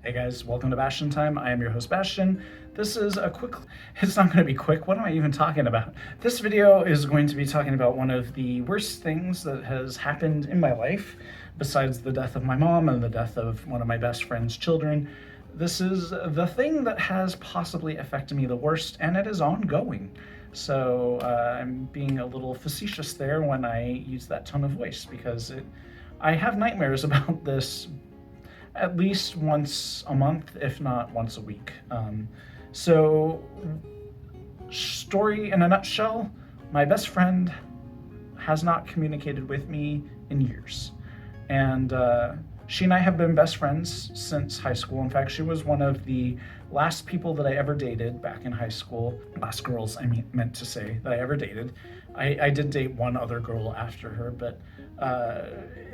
Hey guys, welcome to Bastion Time. I am your host Bastion. This is it's not going to be quick. What am I even talking about? This video is going to be talking about one of the worst things that has happened in my life, besides the death of my mom and the death of one of my best friend's children. This is the thing that has possibly affected me the worst, and it is ongoing. So I'm being a little facetious there when I use that tone of voice, because I have nightmares about this at least once a month, if not once a week. So, story in a nutshell, my best friend has not communicated with me in years. And she and I have been best friends since high school. In fact, she was one of the last people that I ever dated back in high school. Last girls, meant to say, that I ever dated. I did date one other girl after her, but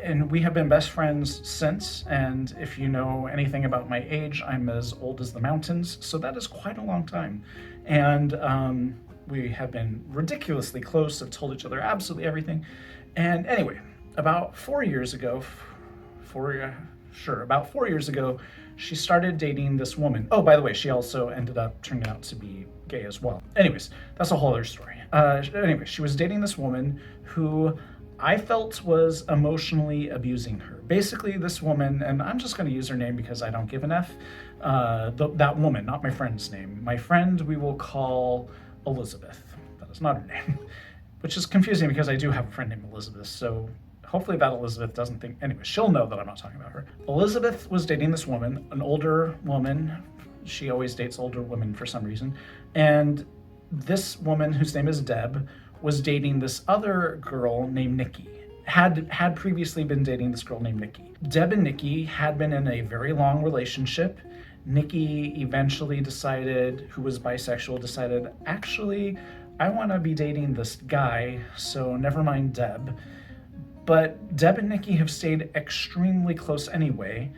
and we have been best friends since. And if you know anything about my age, I'm as old as the mountains, so that is quite a long time. And we have been ridiculously close, have told each other absolutely everything. And anyway, about 4 years ago, about 4 years ago, she started dating this woman. Oh, by the way, she also ended up turning out to be gay as well. Anyways, that's a whole other story. Anyway, she was dating this woman who I felt was emotionally abusing her. Basically, this woman, and I'm just going to use her name because I don't give an F, that woman, not my friend's name. My friend we will call Elizabeth. That is not her name, which is confusing because I do have a friend named Elizabeth, so hopefully that Elizabeth doesn't think, anyway, she'll know that I'm not talking about her. Elizabeth was dating this woman, an older woman. She always dates older women for some reason. And this woman, whose name is Deb, was dating this other girl named Nikki. Had previously been dating this girl named Nikki. Deb and Nikki had been in a very long relationship. Nikki eventually decided, who was bisexual, decided, actually, I want to be dating this guy, so never mind Deb. But Deb and Nikki have stayed extremely close anyway.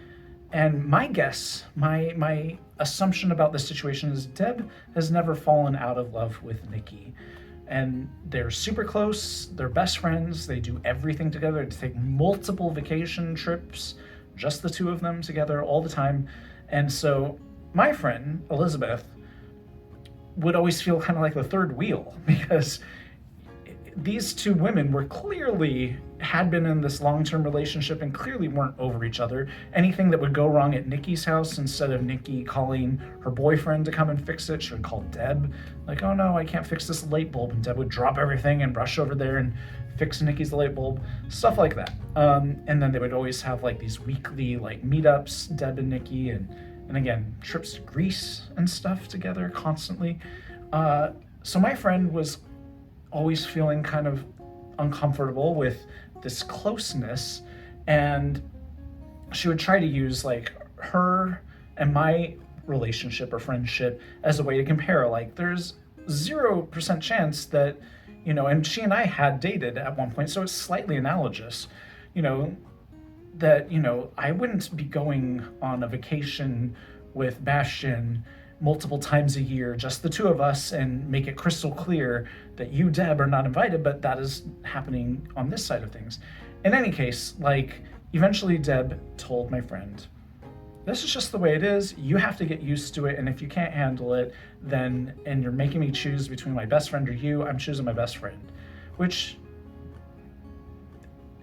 And my guess, my assumption about this situation is Deb has never fallen out of love with Nikki. And they're super close, they're best friends, they do everything together. They take multiple vacation trips, just the two of them together all the time. And so my friend, Elizabeth, would always feel kind of like the third wheel, because these two women had been in this long-term relationship and clearly weren't over each other. Anything that would go wrong at Nikki's house, instead of Nikki calling her boyfriend to come and fix it, she would call Deb, like, oh no, I can't fix this light bulb. And Deb would drop everything and rush over there and fix Nikki's light bulb, stuff like that. And then they would always have like these weekly like meetups, Deb and Nikki, and again, trips to Greece and stuff together constantly. So my friend was always feeling kind of uncomfortable with this closeness, and she would try to use like her and my relationship or friendship as a way to compare. Like, there's 0% chance that, and she and I had dated at one point, so it's slightly analogous, that, I wouldn't be going on a vacation with Bastion multiple times a year, just the two of us, and make it crystal clear that you, Deb, are not invited, but that is happening on this side of things. In any case, like, eventually Deb told my friend, this is just the way it is, you have to get used to it, and if you can't handle it, and you're making me choose between my best friend or you, I'm choosing my best friend. Which,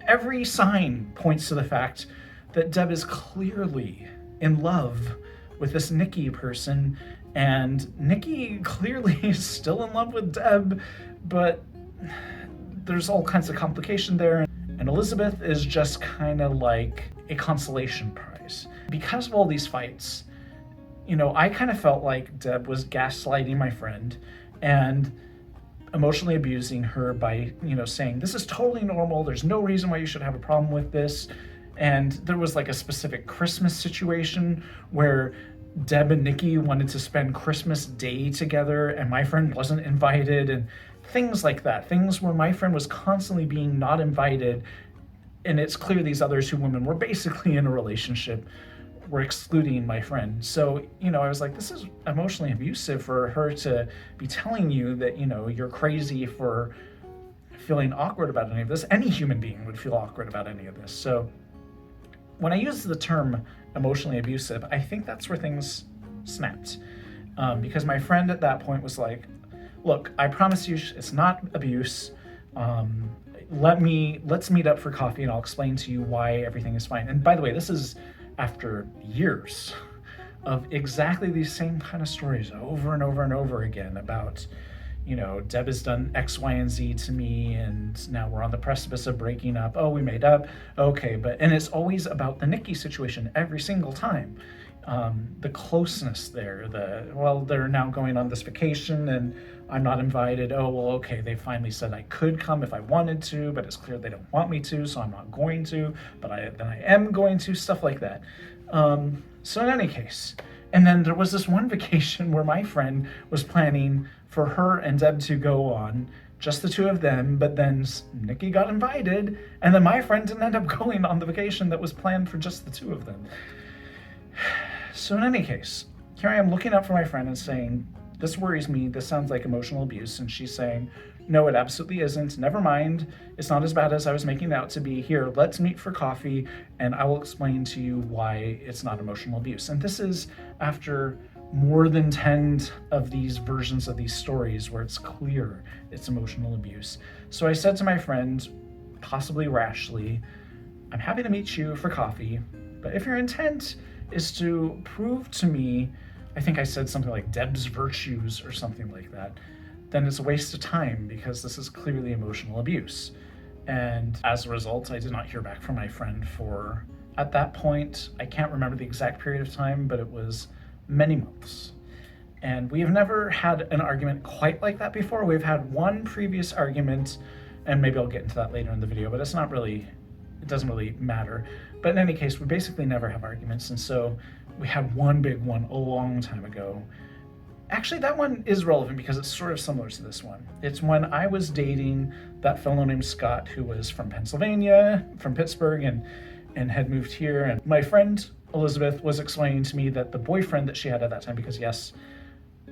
every sign points to the fact that Deb is clearly in love with this Nikki person, and Nikki clearly is still in love with Deb, but there's all kinds of complication there, and Elizabeth is just kind of like a consolation prize. Because of all these fights, I kind of felt like Deb was gaslighting my friend and emotionally abusing her by, saying, this is totally normal, there's no reason why you should have a problem with this. And there was like a specific Christmas situation where Deb and Nikki wanted to spend Christmas Day together and my friend wasn't invited, and things like that. Things where my friend was constantly being not invited, and it's clear these other two women were basically in a relationship, were excluding my friend. So, I was like, this is emotionally abusive for her to be telling you that, you're crazy for feeling awkward about any of this. Any human being would feel awkward about any of this. So when I use the term emotionally abusive, I think that's where things snapped. Because my friend at that point was like, look, I promise you it's not abuse. Let's meet up for coffee and I'll explain to you why everything is fine. And by the way, this is after years of exactly these same kind of stories over and over and over again about, Deb has done X, Y, and Z to me, and now we're on the precipice of breaking up. Oh, we made up. Okay, and it's always about the Nikki situation every single time. The closeness there, they're now going on this vacation and I'm not invited. Oh, well, okay, they finally said I could come if I wanted to, but it's clear they don't want me to, so I'm not going to, but I am going to, stuff like that. So in any case, and then there was this one vacation where my friend was planning for her and Deb to go on, just the two of them, but then Nikki got invited, and then my friend didn't end up going on the vacation that was planned for just the two of them. So in any case, here I am looking up for my friend and saying, this worries me, this sounds like emotional abuse, and she's saying, no, it absolutely isn't. Never mind. It's not as bad as I was making it out to be. Here, let's meet for coffee, and I will explain to you why it's not emotional abuse. And this is after more than 10 of these versions of these stories where it's clear it's emotional abuse. So I said to my friend, possibly rashly, I'm happy to meet you for coffee, but if your intent is to prove to me, I think I said something like Deb's virtues or something like that, then it's a waste of time because this is clearly emotional abuse. And as a result, I did not hear back from my friend for, at that point, I can't remember the exact period of time, but it was many months. And we have never had an argument quite like that before. We've had one previous argument, and maybe I'll get into that later in the video, but it doesn't really matter. But in any case, we basically never have arguments. And so we had one big one a long time ago. Actually, that one is relevant because it's sort of similar to this one. It's when I was dating that fellow named Scott, who was from Pennsylvania, from Pittsburgh, and had moved here. And my friend Elizabeth was explaining to me that the boyfriend that she had at that time, because yes,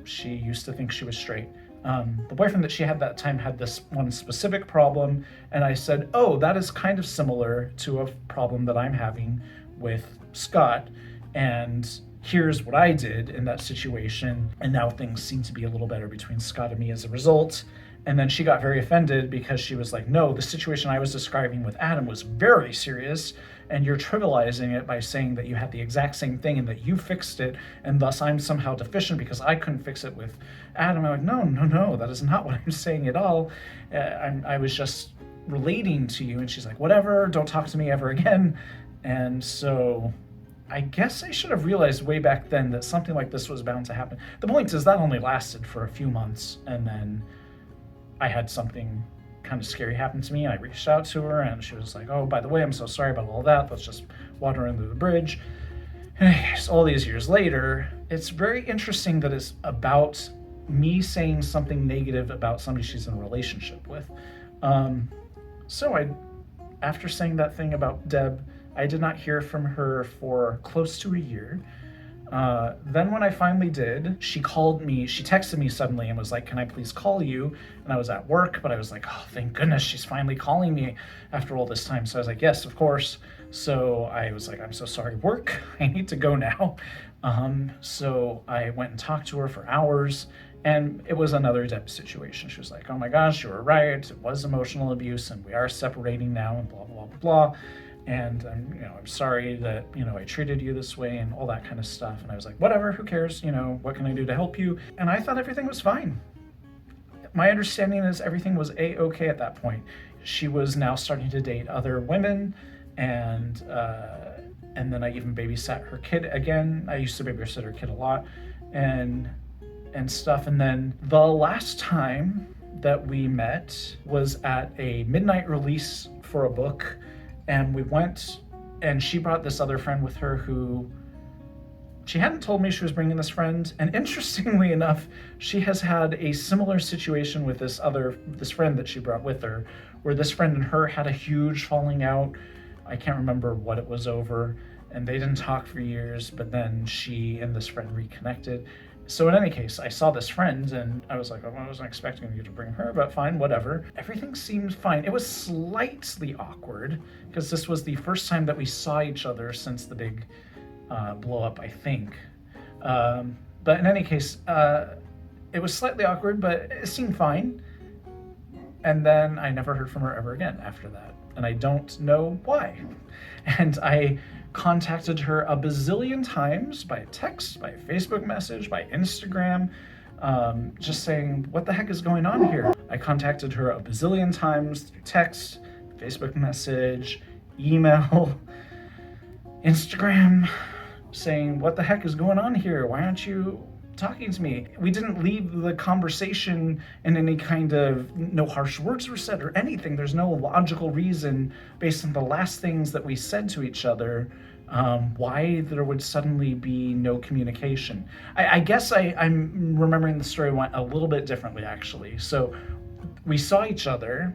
she used to think she was straight, the boyfriend that she had that time had this one specific problem, and I said, oh, that is kind of similar to a problem that I'm having with Scott, and here's what I did in that situation, and now things seem to be a little better between Scott and me as a result. And then she got very offended because she was like, no, the situation I was describing with Adam was very serious, and you're trivializing it by saying that you had the exact same thing and that you fixed it, and thus I'm somehow deficient because I couldn't fix it with Adam. I'm like, no, that is not what I'm saying at all. I was just relating to you. And she's like, whatever, don't talk to me ever again. And so I guess I should have realized way back then that something like this was bound to happen. The point is that only lasted for a few months, and then I had something kind of scary happen to me. I reached out to her and she was like, oh, by the way, I'm so sorry about all that. Let's just water under the bridge. Anyways, all these years later, it's very interesting that it's about me saying something negative about somebody she's in a relationship with. After saying that thing about Deb, I did not hear from her for close to a year. Then when I finally did, she texted me suddenly and was like, can I please call you? And I was at work, but I was like, oh, thank goodness she's finally calling me after all this time. So I was like, yes, of course. So I was like, I'm so sorry, work, I need to go now. So I went and talked to her for hours, and it was another Deb situation. She was like, oh my gosh, you were right. It was emotional abuse and we are separating now and blah, blah, blah, blah. And I'm sorry that, I treated you this way and all that kind of stuff. And I was like, whatever, who cares? What can I do to help you? And I thought everything was fine. My understanding is everything was A-okay at that point. She was now starting to date other women, and then I even babysat her kid again. I used to babysit her kid a lot and stuff. And then the last time that we met was at a midnight release for a book. And we went, and she brought this other friend with her who, she hadn't told me she was bringing this friend. And interestingly enough, she has had a similar situation with this friend that she brought with her, where this friend and her had a huge falling out. I can't remember what it was over, and they didn't talk for years, but then she and this friend reconnected. So in any case, I saw this friend and I was like, oh, I wasn't expecting you to bring her, but fine, whatever. Everything seemed fine. It was slightly awkward because this was the first time that we saw each other since the big blow up, I think. But in any case, it was slightly awkward, but it seemed fine. And then I never heard from her ever again after that. And I don't know why. And I contacted her a bazillion times by text, by Facebook message, by Instagram, just saying, what the heck is going on here? I contacted her a bazillion times through text, Facebook message, email, Instagram, saying, what the heck is going on here? Why aren't you talking to me? We didn't leave the conversation in any kind of, no harsh words were said or anything. There's no logical reason based on the last things that we said to each other why there would suddenly be no communication. I guess I'm remembering the story went a little bit differently, actually. So we saw each other,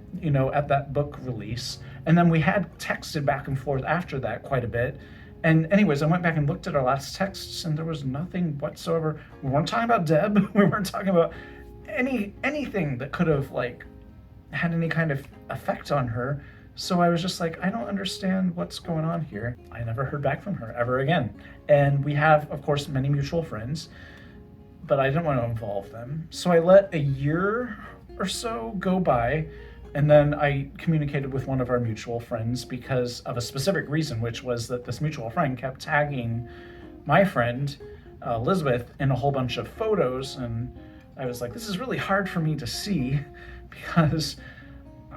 at that book release, and then we had texted back and forth after that quite a bit. And anyways, I went back and looked at our last texts, and there was nothing whatsoever. We weren't talking about Deb. We weren't talking about anything that could have had any kind of effect on her. So I was just like, I don't understand what's going on here. I never heard back from her ever again. And we have, of course, many mutual friends, but I didn't want to involve them. So I let a year or so go by. And then I communicated with one of our mutual friends because of a specific reason, which was that this mutual friend kept tagging my friend, Elizabeth, in a whole bunch of photos. And I was like, this is really hard for me to see because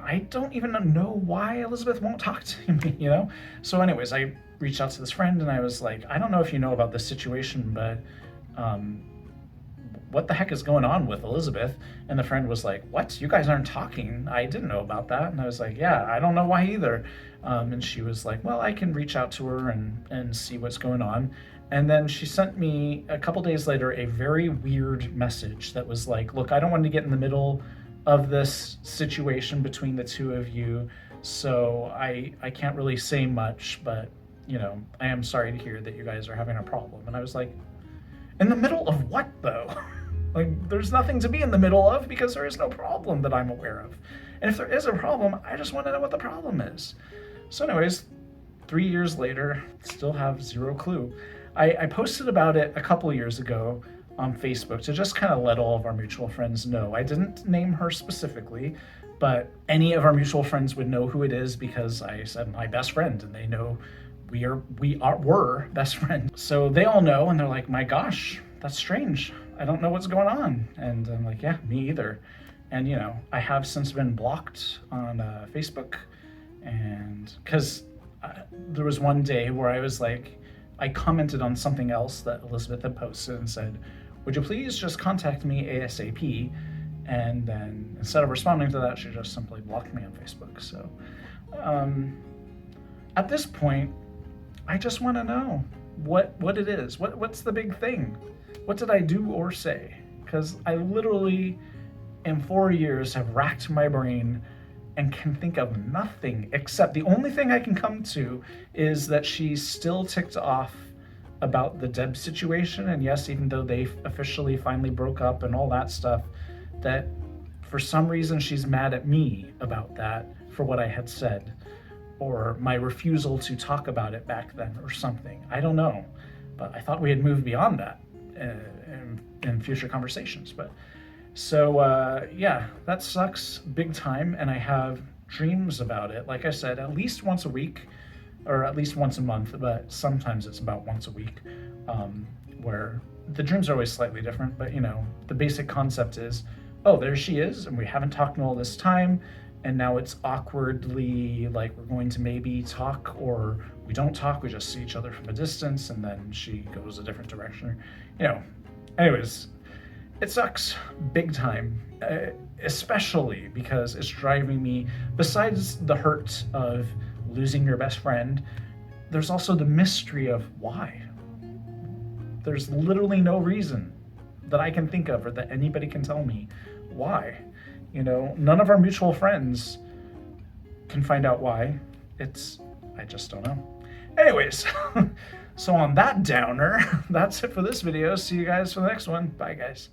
I don't even know why Elizabeth won't talk to me, So anyways, I reached out to this friend and I was like, I don't know if you know about this situation, but what the heck is going on with Elizabeth? And the friend was like, what? You guys aren't talking? I didn't know about that. And I was like, yeah, I don't know why either. And she was like, well, I can reach out to her and see what's going on. And then she sent me a couple days later a very weird message that was like, look, I don't want to get in the middle of this situation between the two of you, so I can't really say much, but I am sorry to hear that you guys are having a problem. And I was like, in the middle of what though? There's nothing to be in the middle of because there is no problem that I'm aware of. And if there is a problem, I just want to know what the problem is. So anyways, 3 years later, still have zero clue. I posted about it a couple years ago on Facebook to just kind of let all of our mutual friends know. I didn't name her specifically, but any of our mutual friends would know who it is because I said my best friend, and they know we're best friends. So they all know, and they're like, my gosh, that's strange. I don't know what's going on. And I'm like, yeah, me either. And I have since been blocked on Facebook, and because there was one day where I was like, I commented on something else that Elizabeth had posted and said, would you please just contact me ASAP? And then instead of responding to that, she just simply blocked me on Facebook. So at this point, I just want to know what it is. What's the big thing? What did I do or say? Because I literally, in 4 years, have racked my brain and can think of nothing except the only thing I can come to is that she's still ticked off about the Deb situation. And yes, even though they officially finally broke up and all that stuff, that for some reason she's mad at me about that for what I had said or my refusal to talk about it back then or something. I don't know, but I thought we had moved beyond that in future conversations. But so yeah, that sucks big time. And I have dreams about it. Like I said, at least once a week, or at least once a month, but sometimes it's about once a week, where the dreams are always slightly different, but the basic concept is, oh, there she is, and we haven't talked in all this time, and now it's awkwardly like we're going to maybe talk, or we don't talk, we just see each other from a distance, and then she goes a different direction. Anyways, it sucks big time, especially because it's driving me, besides the hurt of losing your best friend, there's also the mystery of why. There's literally no reason that I can think of or that anybody can tell me why. None of our mutual friends can find out why. I just don't know. Anyways, so on that downer, that's it for this video. See you guys for the next one. Bye, guys.